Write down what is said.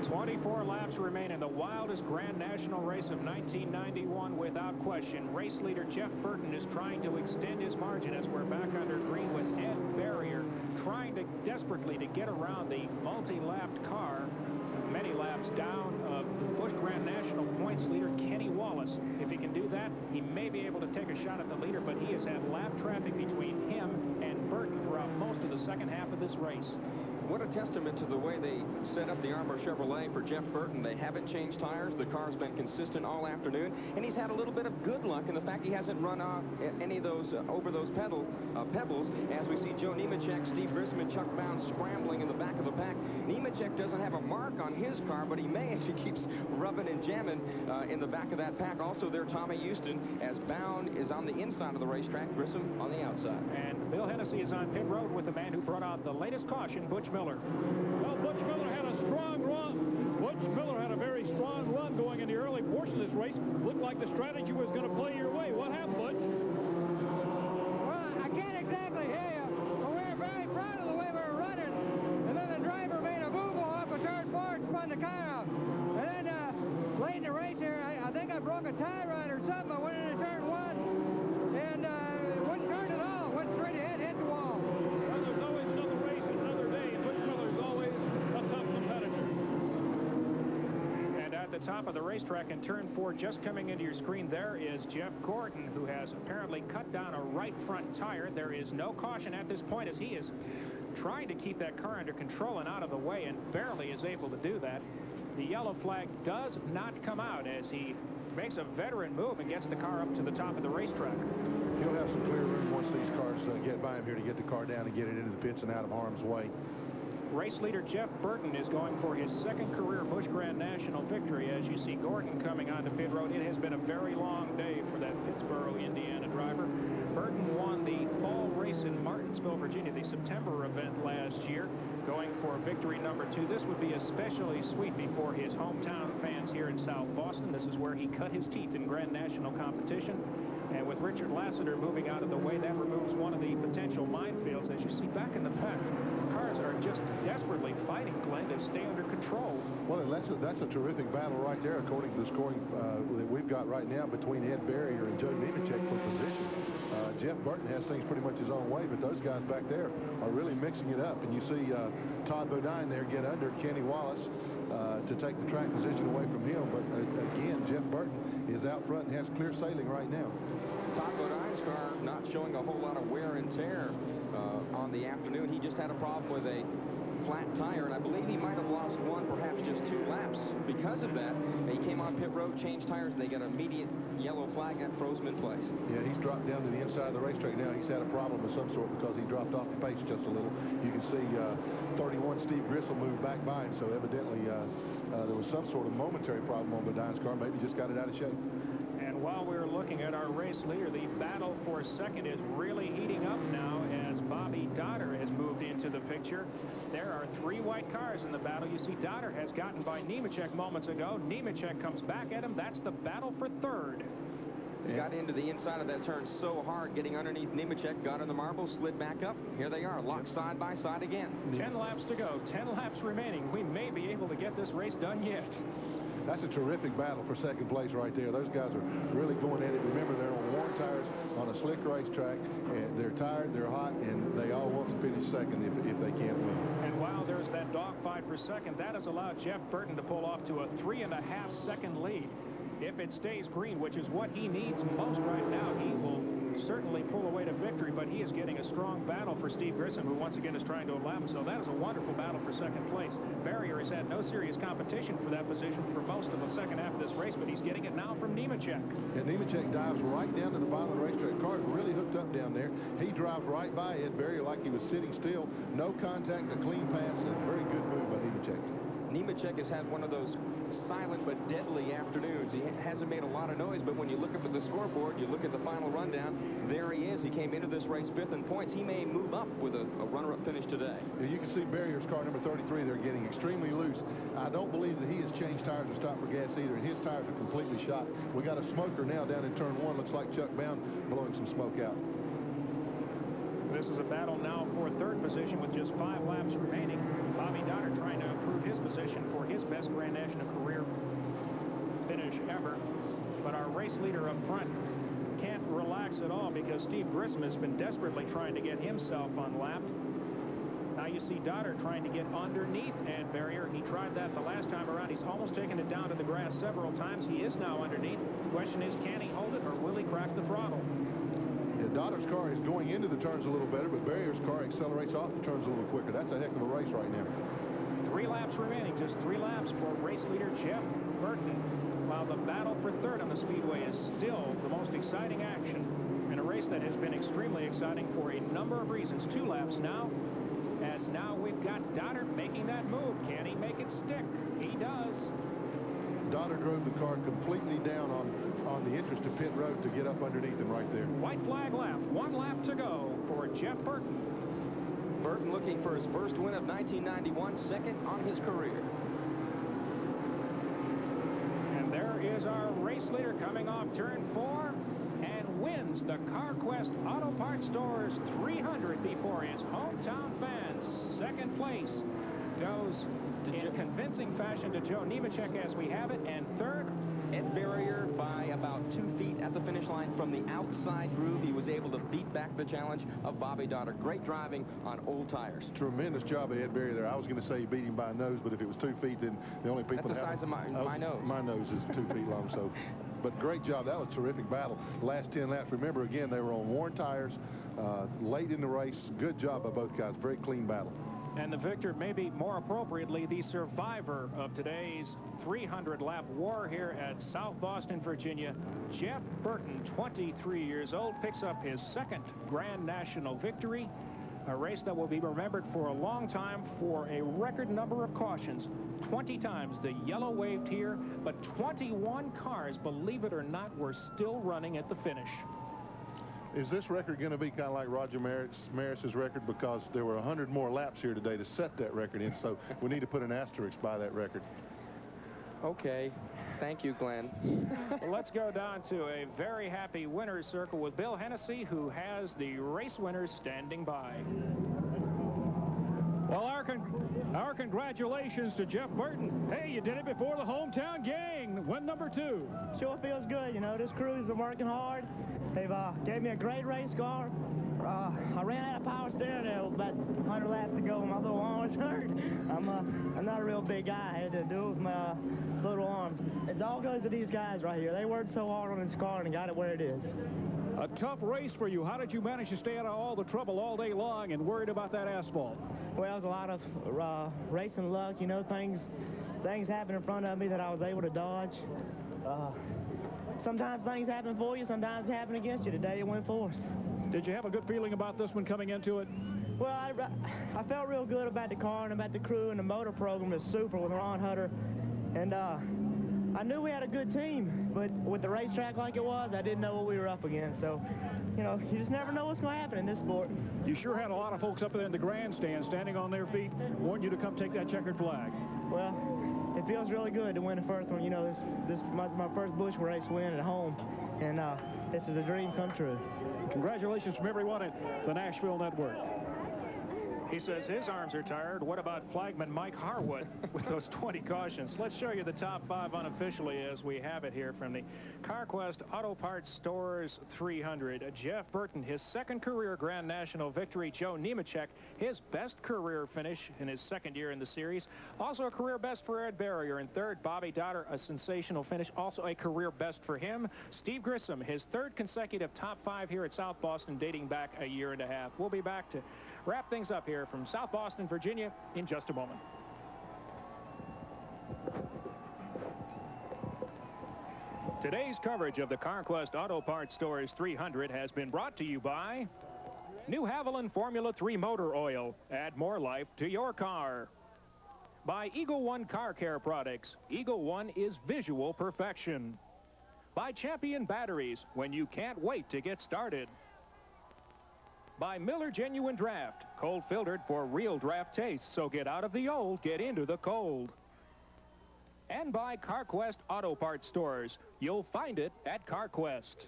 24 laps remain in the wildest Grand National race of 1991 without question. Race leader Jeff Burton is trying to extend his margin as we're back under green with Ed Barrier trying to desperately to get around the multi-lapped car. Many laps down of Busch Grand National points leader Kenny Wallace. If he can do that, he may be able to take a shot at the leader, but he has had lap traffic between him and Burton throughout most of the second half of this race. What a testament to the way they set up the Armor Chevrolet for Jeff Burton. They haven't changed tires. The car's been consistent all afternoon, and he's had a little bit of good luck in the fact he hasn't run any of those over those pebbles. As we see Joe Nemechek, Steve Grissom, and Chuck Bound scrambling in the back of the pack. Nemechek doesn't have a mark on his car, but he may as he keeps rubbing and jamming in the back of that pack. Also there, Tommy Houston, as Bound is on the inside of the racetrack, Grissom on the outside. And Bill Hennessy is on pit road with the man who brought out the latest caution, Butch Miller. Well, Butch Miller had a strong run. Butch Miller had a very strong run going in the early portion of this race. Looked like the strategy was going to play your way. What happened, Butch? Well, I can't exactly hear you, but we're very proud of the way we were running. And then the driver made a boo-boo off a turn 4 and spun the car out. And then late in the race here, I think I broke a tie rod or something. I went into turn 1 and wouldn't turn at all. Went straight ahead, hit the wall. Well, there's always another race, another day. Butch Miller's always a tough competitor. And at the top of the racetrack in turn 4, just coming into your screen, there is Jeff Gordon, who has apparently cut down a right front tire. There is no caution at this point as he is trying to keep that car under control and out of the way, and barely is able to do that. The yellow flag does not come out as he makes a veteran move and gets the car up to the top of the racetrack. He'll have some clear room once these cars get by him here to get the car down and get it into the pits and out of harm's way. Race leader Jeff Burton is going for his second career Busch Grand National victory. As you see Gordon coming onto pit road, it has been a very long day for that Pittsboro, Indiana driver. Burton won the fall race in Martinsville, Virginia, the September event last year, going for victory number 2. This would be especially sweet before his hometown fans here in South Boston. This is where he cut his teeth in Grand National competition. And with Richard Lassiter moving out of the way, that removes one of the potential minefields. As you see back in the pack, cars are just desperately fighting, Glenn, to stay under control. Well, that's a terrific battle right there, according to the scoring that we've got right now between Ed Barrier and Joe Nemechek for position. Jeff Burton has things pretty much his own way, but those guys back there are really mixing it up. And you see Todd Bodine there get under Kenny Wallace to take the track position away from him. But again, Jeff Burton is out front and has clear sailing right now. Todd Bodine's car not showing a whole lot of wear and tear on the afternoon. He just had a problem with a flat tire, and I believe he might have lost one, perhaps just 2 laps. Because of that, he came on pit road, changed tires, and they got an immediate yellow flag that froze him in place. Yeah, he's dropped down to the inside of the racetrack now. He's had a problem of some sort because he dropped off the pace just a little. You can see 31 Steve Grissom moved back by him, so evidently there was some sort of momentary problem on Bodine's car. Maybe just got it out of shape. And while we're looking at our race leader, the battle for second is really heating up now as Bobby Dotter has moved into the picture. There are 3 white cars in the battle. You see Dotter has gotten by Nemechek moments ago. Nemechek comes back at him. That's the battle for third. He got into the inside of that turn so hard, getting underneath Nemechek, got on the marble, slid back up. Here they are, locked side by side again. 10 laps to go, 10 laps remaining. We may be able to get this race done yet. That's a terrific battle for second place right there. Those guys are really going at it. Remember, they're on worn tires on a slick racetrack, and they're tired, they're hot, and they all want to finish second if they can't win. And while there's that dogfight for second, that has allowed Jeff Burton to pull off to a 3.5-second lead. If it stays green, which is what he needs most right now, he will certainly pull away to victory, but he is getting a strong battle for Steve Grissom, who once again is trying to lap him. So that is a wonderful battle for second place. Barrier has had no serious competition for that position for most of the second half of this race, but he's getting it now from Nemechek. And Nemechek dives right down to the bottom of the racetrack. Car's really hooked up down there. He drives right by Ed Barrier like he was sitting still. No contact, a clean pass, and a very good move by Nemechek. Nemechek has had one of those silent but deadly afternoons. He hasn't made a lot of noise, but when you look up at the scoreboard, you look at the final rundown, there he is. He came into this race 5th in points. He may move up with a runner-up finish today. Yeah, you can see Barrier's car, number 33, they're getting extremely loose. I don't believe that he has changed tires or stopped for gas either, and his tires are completely shot. We got a smoker now down in turn 1. Looks like Chuck Bound blowing some smoke out. This is a battle now for third position with just 5 laps remaining. Bobby Dotter trying to improve his position for his best best Grand National career finish ever. But our race leader up front can't relax at all because Steve Grissom has been desperately trying to get himself unlapped. Now you see Doddard trying to get underneath Ed Barrier. He tried that the last time around. He's almost taken it down to the grass several times. He is now underneath. The question is, can he hold it or will he crack the throttle? Yeah, Doddard's car is going into the turns a little better, but Barrier's car accelerates off the turns a little quicker. That's a heck of a race right now. 3 laps remaining, just 3 laps for race leader Jeff Burton, while the battle for third on the Speedway is still the most exciting action in a race that has been extremely exciting for a number of reasons. 2 laps now, as now we've got Doddard making that move. Can he make it stick? He does. Doddard drove the car completely down on the entrance to pit road to get up underneath him right there. White flag lap, 1 lap to go for Jeff Burton. Burton looking for his first win of 1991, second on his career. And there is our race leader coming off turn 4 and wins the Carquest Auto Parts Stores 300 before his hometown fans. Second place goes in convincing fashion to Joe Nemechek as we have it, and third, Ed Barrier by about 2 feet at the finish line from the outside groove. He was able to beat back the challenge of Bobby Doddard. Great driving on old tires. Tremendous job of Ed Barrier there. I was going to say he beat him by a nose, but if it was 2 feet, then the only people... That's the size of my nose. My nose is 2 feet long, so... But great job. That was a terrific battle. Last 10 laps. Remember, again, they were on worn tires late in the race. Good job by both guys. Very clean battle. And the victor, maybe more appropriately, the survivor of today's 300-lap war here at South Boston, Virginia, Jeff Burton, 23 years old, picks up his second Grand National victory, a race that will be remembered for a long time for a record number of cautions. 20 times the yellow waved here, but 21 cars, believe it or not, were still running at the finish. Is this record going to be kind of like Roger Maris's record, because there were 100 more laps here today to set that record in, so we need to put an asterisk by that record. Okay. Thank you, Glenn. Well, let's go down to a very happy winner's circle with Bill Hennessy, who has the race winners standing by. Well, our congratulations to Jeff Burton. Hey, you did it before the hometown gang. Win number 2. Sure feels good. You know, this crew's been working hard. They've gave me a great race car. I ran out of power steering there about 100 laps ago. My little arm was hurt. I'm not a real big guy. I had to do it with my little arms. It all goes to these guys right here. They worked so hard on this car and got it where it is. A tough race for you. How did you manage to stay out of all the trouble all day long and worried about that asphalt? Well, it was a lot of racing luck. You know, things happened in front of me that I was able to dodge. Sometimes things happen for you, sometimes they happen against you. Today it went for us. Did you have a good feeling about this one coming into it? Well, I felt real good about the car and about the crew, and the motor program is super with Ron Hutter. And I knew we had a good team, but with the racetrack like it was, I didn't know what we were up against. So, you know, you just never know what's going to happen in this sport. You sure had a lot of folks up there in the grandstand standing on their feet, wanting you to come take that checkered flag. Well, it feels really good to win the first one. You know, this is my first Busch race win at home, and this is a dream come true. Congratulations from everyone at the Nashville Network. He says his arms are tired. What about flagman Mike Harwood with those 20 cautions? Let's show you the top 5 unofficially as we have it here from the Carquest Auto Parts Stores 300. Jeff Burton, his second career Grand National victory. Joe Nemechek, his best career finish in his second year in the series. Also a career best for Ed Barrier. And third, Bobby Doddard, a sensational finish. Also a career best for him. Steve Grissom, his third consecutive top 5 here at South Boston, dating back a year and a half. We'll be back to wrap things up here from South Boston, Virginia, in just a moment. Today's coverage of the Carquest Auto Parts Stores 300 has been brought to you by New Haviland Formula 3 Motor Oil. Add more life to your car. By Eagle One Car Care Products. Eagle One is visual perfection. By Champion Batteries, when you can't wait to get started. By Miller Genuine Draft, cold filtered for real draft taste, so get out of the old, get into the cold. And by Carquest Auto Parts Stores, you'll find it at Carquest.